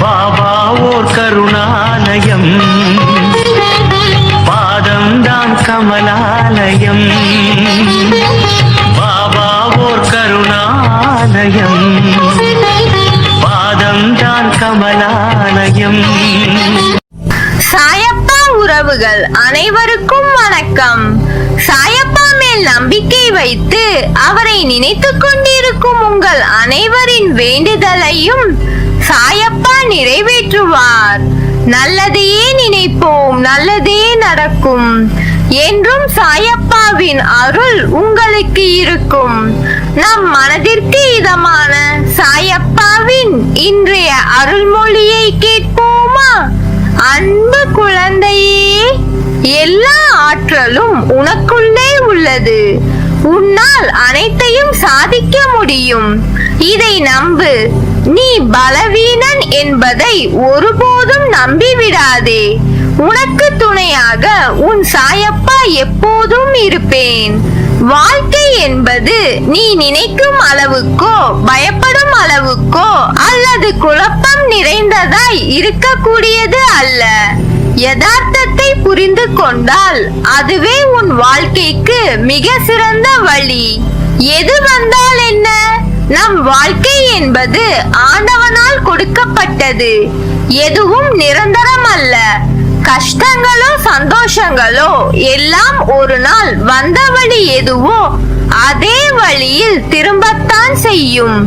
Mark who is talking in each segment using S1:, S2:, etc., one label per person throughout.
S1: பாபா ஓர் கருணாலயம், பாதம்தான் கமலாலயம். பாபா ஓர் கருணாலயம், பாதம்தான் கமலாலயம்.
S2: சாயப்பா உறவுகள் அனைவருக்கும் வணக்கம். சாயப்பா மேல் நம்பிக்கை வைத்து அவரை நினைத்துக் கொண்டிருக்கும் உங்கள் அனைவரின் வேண்டுதலையும் சாயப்பா நிறைவேற்றுவார். நல்லதையே நினைப்போம், நல்லதே நடக்கும் என்றும் சாயப்பாவின் அருள் உங்களுக்கு இருக்கும். நம் மனதிற்கு இதமான சாயப்பாவின் இன்றைய அருள்மொழியை கேட்போமா? அன்பு குழந்தையே, எல்லா ஆற்றலும் உனக்குள்ளே உள்ளது. உன்னால் அனைத்தையும் சாதிக்க முடியும். இதை நம்பு. நீ பலவீனன் என்பதை ஒருபோதும் நம்பிவிடாதே. உனக்கு துணையாக உன் சாயப்பா எப்போதும் இருப்பேன். வாழ்க்கை என்பது நீ நினைக்கும் அளவுக்கோ பயப்படும் அளவுக்கோ அல்லது குழப்பம் நிறைந்ததாய் இருக்கக்கூடியது அல்ல. யதார்த்தத்தை புரிந்து கொண்டால் அதுவே உன் வாழ்க்கைக்கு மிக சிறந்த வழி. எது வந்தால் என்ன? நம் வாழ்க்கை என்பது ஆண்டவனால் கொடுக்கப்பட்டது. எதுவும் நிரந்தரம் அல்ல. கஷ்டங்களோ சந்தோஷங்களோ எல்லாம் ஒரு நாள் வந்த வழி எதுவோ அதே வழியில் திரும்பத்தான் செய்யும்.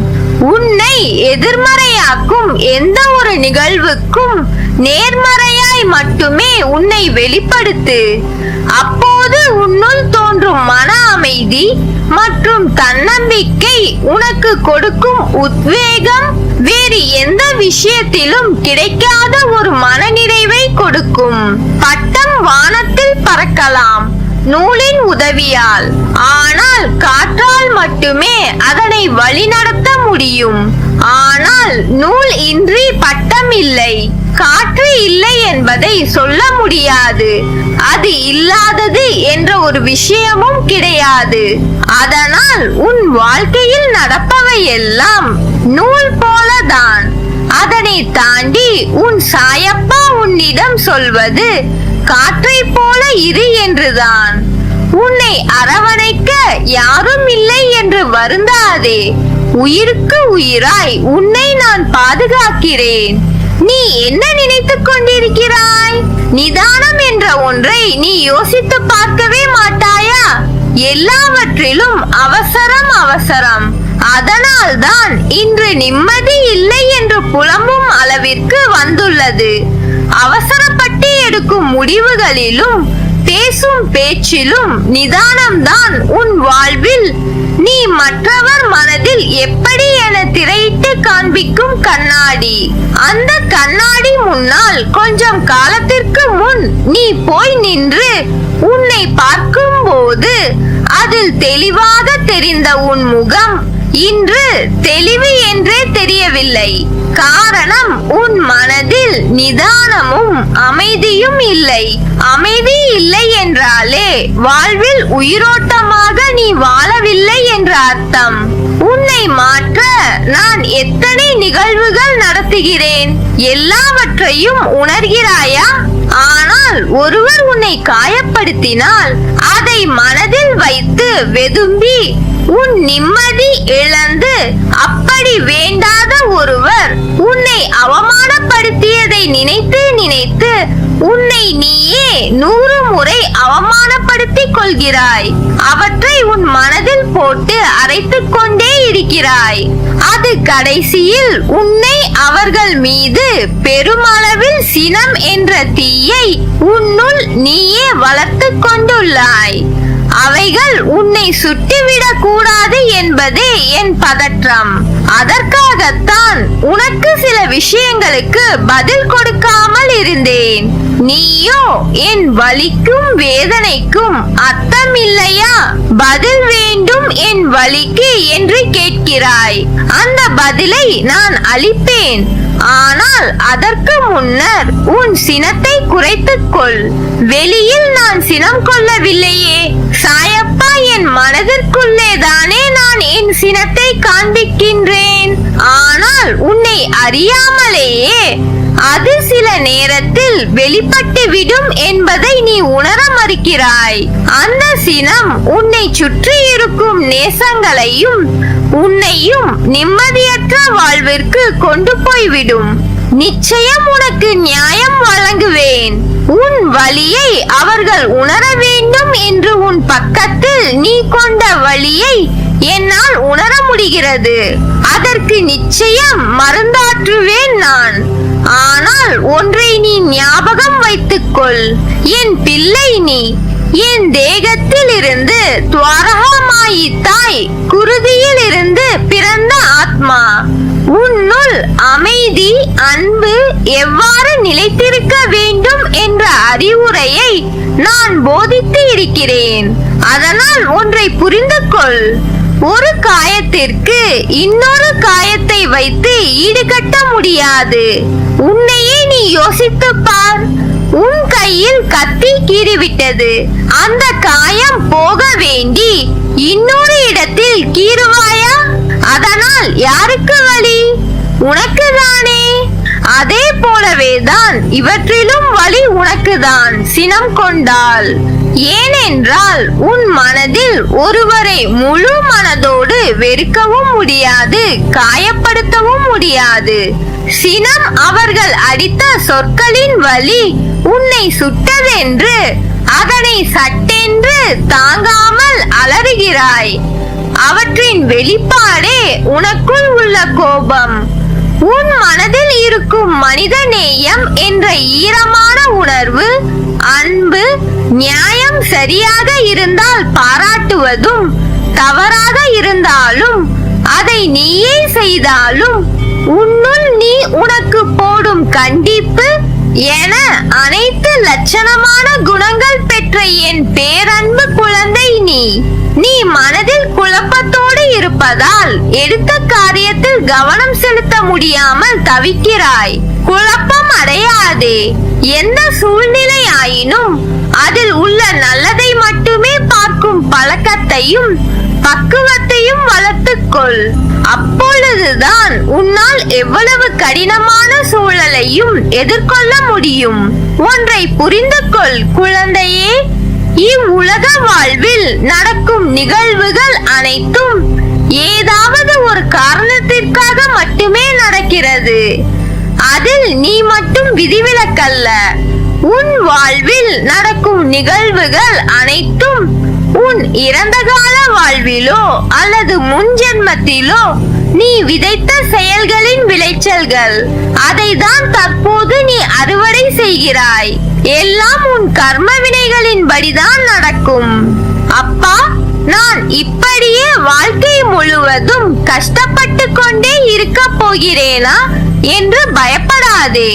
S2: உன்னை எதிர்மறையாக்கும் எந்த ஒரு நிகழ்வுக்கும் நேர்மறையாய் மட்டுமே உன்னை வெளிப்படுத்து. அப்போது உன்னுள் தோன்றும் மன அமைதி மற்றும் தன்னம்பிக்கை உனக்கு கொடுக்கும் உத்வேகம் வேறு எந்த விஷயத்திலும் கிடைக்காத ஒரு மனநிறைவை கொடுக்கும். பட்டம் வானத்தில் பறக்கலாம் நூலின் உதவியால், ஆனால் காற்றால் மட்டுமே அதனை வழிநடத்த முடியும். ஆனால் நூல் இன்றி பட்டம் இல்லை. காற்று இல்லை என்பதை சொல்ல முடியாது. அது இல்லாதது என்ற ஒரு விஷயமும் கிடையாது. அதனால் உன் வாழ்க்கையில் நடப்பவை எல்லாம் நூல் போலதான். அதனை தாண்டி உன் சாயப்பா உன்னிடம் சொல்வது காற்றை போல இரு என்றுதான். உன்னை அரவணைக்க யாரும் இல்லை என்று வருந்தாதே. உயிருக்கு உயிராய் உன்னை நான் பாதுகாக்கிறேன். நீ என்ன நினைத்துக் கொண்டிருக்கிறாய்? நிதானம் என்ற ஒன்றை நீ யோசித்து பார்க்கவே மாட்டாயா? எல்லாவற்றிலும் அவசரம் அவசரம். அதனால்தான் இன்று நிம்மதி இல்லை என்று புலம்பும் அளவிற்கு வந்துள்ளது. அவசரப்பட்டு எடுக்கும் முடிவுகளிலும் பேசும் பேச்சிலும் நிதானம்தான் உன் வாழ்வில் நீ மற்றவர் மனதில் எப்படி என திரையிட்டு காண்பிக்கும் கண்ணாடி. அந்த கண்ணாடி முன்னால் கொஞ்சம் காலத்திற்கு முன் நீ போய் நின்று உன்னை பார்க்கும் போது அதில் தெளிவாக தெரிந்த உன் முகம் இன்று தெளிவு என்றே தெரியவில்லை. காரணம், உன் மனதில் நிதானமும் அமைதியும் இல்லை. அமைதி இல்லை என்றாலே வாழ்வில் உயிரோட்டமாக நீ வாழவில்லை என்ற அர்த்தம். உன்னை மாற்ற நான் எத்தனை நிகழ்வுகள் நடத்துகிறேன், எல்லாவற்றையும் உணர்கிறாயா? ஆனால் ஒருவர் உன்னை காயப்படுத்தினால் அதை மனதில் வைத்து வெதும்பி உன் நிம்மதி இழந்து, அப்படி வேண்டாத ஒருவர் உன்னை அவமானப்படுத்தியதை நினைத்து நினைத்து உன்னை நீயே 100 முறை அவமானப்படுத்திக் கொள்கிறாய். அவற்றை உன் மனதில் போட்டு அரைத்துக் கொண்டே இருக்கிறாய். அது கடைசியில் உன்னை அவர்கள் மீது பெருமளவில் சினம் என்ற தீயை உன்னுள் நீயே வளர்த்து கொண்டுள்ளாய். அவைகள் உன்னை சுட்டுவிடக் கூடாது என்பதே என் பதற்றம். அதற்காகத்தான் உனக்கு சில விஷயங்களுக்கு பதில் கொடுக்காமல் இருந்தேன். நீயோ என் வலிக்கும் வேதனைக்கும் அர்த்தம் இல்லையா, பதில் வேண்டும் என் வலிக்கு என்று கேட்கிறாய். அந்த பதிலை நான் அளிப்பேன். ஆனால் அதற்கு முன்னர் உன் சினத்தை குறைத்துக் கொள். வெளியில் நான் சினம் கொள்ளவில்லையே. சாயப்பா என் மனதிற்குள்ளே தானே நான் என் சினத்தை காண்பிக்கின்றேன். ஆனால் உன்னை அறியாமலேயே அது சில நேரத்தில் வெளிப்பட்டு விடும் என்பதை நீ உணர மறுக்கிறாய். அந்த சினம் உன்னை சுற்றி இருக்கும் நேசங்களையும் உன்னையும் நிம்மதியற்ற வாழ்விற்கு கொண்டு போய்விடும். நிச்சயம் உனக்கு நியாயம் வழங்குவேன். உன் வலியை அவர்கள் உணர வேண்டும் என்று உன் பக்கத்தில் நீ கொண்ட வலியை என்னால் உணர முடிகிறது. அதற்கு நிச்சயம் மருந்தாற்றுவேன் நான். ஆனால் ஒன்றை நீ ஞாபகம் வைத்துக்கொள், என் பிள்ளை நீ. என் தேகத்தில் இருந்து துவாரகமாயி தாய் குருதியில் இருந்து பிறந்த ஆத்மா. உன்னுள் அமைதி அன்பு எவ்வாறு நிலைத்திருக்க வேண்டும் என்ற அறிவுரையை நான் போதித்து இருக்கிறேன். அதனால் ஒன்றை புரிந்து கொள், ஒரு காயத்திற்கு இன்னொரு காயத்தை வைத்து ஈடுகட்ட முடியாது. உன்னையே நீ யோசித்துப் பார். உன் கையில் கத்தி கீறிவிட்டது. அந்த காயம் போக வேண்டி இன்னொரு இடத்தில் கீறுவாயா? அதனால் யாருக்கு வலி? உனக்கு தானே. அதே போலவேதான் இவற்றிலும் வலி உனக்குதான் சினம் கொண்டால். ஏனென்றால் உன் மனதில் ஒருவரை முழு மனதோடு வெறுக்கவும் முடியாது, காயப்படுத்தவும் முடியாது. சினம் அவர்கள் அடித்த சொற்களின் வலி உன்னை சுட்டதென்று அதனை சட்டென்று தாங்காமல் அலறுகிறாய். அவற்றின் வெளிப்பாடே உனக்குள் உள்ள கோபம். உன் மனதில் இருக்கும் மனித நேயம் என்ற ஈரமான உணர்வு, அன்பு, நியாயம் சரியாக இருந்தால் பாராட்டுவதும், தவறாக இருந்தாலும் அதை நீயே செய்தாலும் உன்னுள் நீ உனக்கு போடும் கண்டிப்பு என அனைத்து லட்சணமான குணங்கள் பெற்ற என் பேரன்பு குழந்தை நீ. நீ மனதில் குழப்பத்தோடு இருப்பதால் எடுத்த காரியத்தில் கவனம் செலுத்த முடியாமல் தவிக்கிறாய். குழப்பம் அடையாதே. எந்த சூழ்நிலை ஆயினும் அதில் உள்ள நல்லதை மட்டுமே பார்க்கும் பழக்கத்தையும் பக்குவத்தையும் வளர்த்துக்கொள். அப்பொழுதுதான் உன்னால் எவ்வளவு கடினமான சூழலையும் எதிர்கொள்ள முடியும். ஒன்றை புரிந்து கொள் குழந்தையே, இவ்வுலக வாழ்வில் நடக்கும் நிகழ்வுகள் அனைத்தும் ஏதாவது ஒரு காரணத்திற்காக மட்டுமே நடக்கிறது. அதில் நீ மட்டும் விதிவிலக்கல்ல. உன் வாழ்வில் நடக்கும் நிகழ்வுகள் அனைத்தும் உன் இறந்த கால வாழ்விலோ அல்லது முன் ஜென்மத்திலோ நீ விதைத்த செயல்களின் விளைச்சல்கள். அதை தான் தற்போது நீ அறுவடை செய்கிறாய். எல்லாம் உன் கர்ம வினைகளின் படிதான் நடக்கும். அப்பா, நான் இப்படியே வாழ்க்கை முழுவதும் கஷ்டப்பட்டு கொண்டே இருக்க போகிறேனா என்று பயப்படாதே.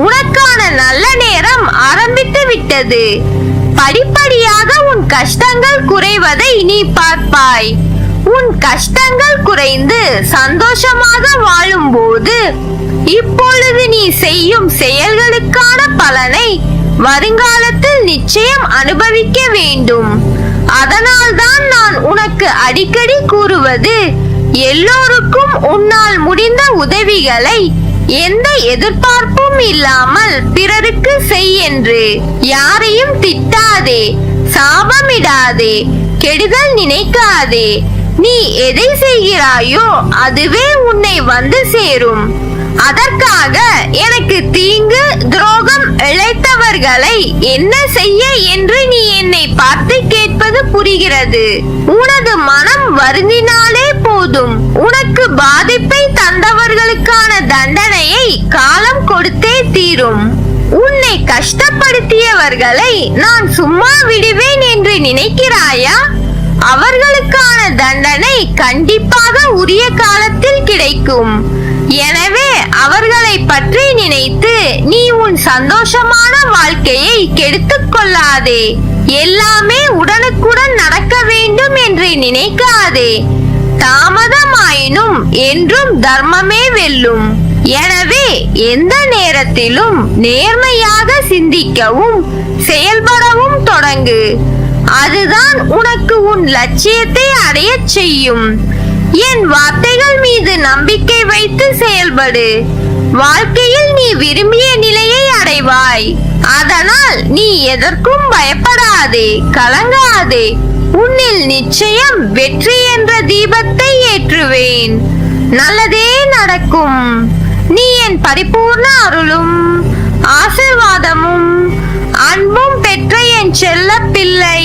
S2: உனக்கான நல்ல நேரம் ஆரம்பித்து விட்டது. படிப்படியாக உன் கஷ்டங்கள் குறைவதை நீ பார்ப்பாய். உன் கஷ்டங்கள் குறைந்து சந்தோஷமாக வாழும்போது இப்பொழுது நீ செய்யும் செயல்களுக்கான பலனை வருங்காலத்தில் நிச்சயம் அனுபவிக்க வேண்டும். அதனால்தான் நான் உனக்கு அடிக்கடி கூறுவது, எல்லோருக்கும் உன்னால் முடிந்த உதவிகளை எந்த எதிர்பார்ப்பும் இல்லாமல் பிறருக்கு செய் என்று. யாரையும் திட்டாதே, சாபமிடாதே, கெடுதல் நினைக்காதே. நீ எதை செய்கிறாயோ அதுவே உன்னை வந்து சேரும். அதற்காக எனக்கு தீங்கு துரோகம் இழைத்தவர்களை என்ன செய்ய என்று நீ என்னை பார்த்து கேட்பது புரிகிறது. உனது மனம் வருந்தினாலே போதும். உனக்கு பாதிப்பை தந்தவர்களுக்கான தண்டனையை காலம் கொடுத்தே தீரும். உன்னை கஷ்டப்படுத்தியவர்களை நான் சும்மா விடுவேன் என்று நினைக்கிறாயா? அவர்களுக்கான தண்டனை கண்டிப்பாக உரிய காலத்தில் கிடைக்கும். எனவே அவர்களை பற்றி நினைத்து நீ உன் சந்தோஷமான வாழ்க்கையை கெடுத்துக் கொள்ளாதே. எல்லாமே உடனுக்குடன் நடக்க வேண்டும் என்று நினைக்காதே. தாமதமாயினும் என்றும் தர்மமே வெல்லும். எனவே எந்த நேரத்திலும் நேர்மையாக சிந்திக்கவும் செயல்படவும் தொடங்கு. அதுதான் உனக்கு உன் லட்சியத்தை அடையச் செய்யும். என் வார்த்தைகள் மீது நம்பிக்கை வைத்து செயல்படு. வாழ்க்கையில் நீ விரும்பிய நிலையை அடைவாய். அதனால் நீ எதற்கும் பயப்படாதே, கலங்காதே. உன்னில் நிச்சயம் வெற்றி என்ற தீபத்தை ஏற்றுவேன். நல்லதே நடக்கும். நீ என் பரிபூர்ண அருளும் ஆசீர்வாதமும் அன்பும் பெற்ற என் செல்ல பிள்ளை.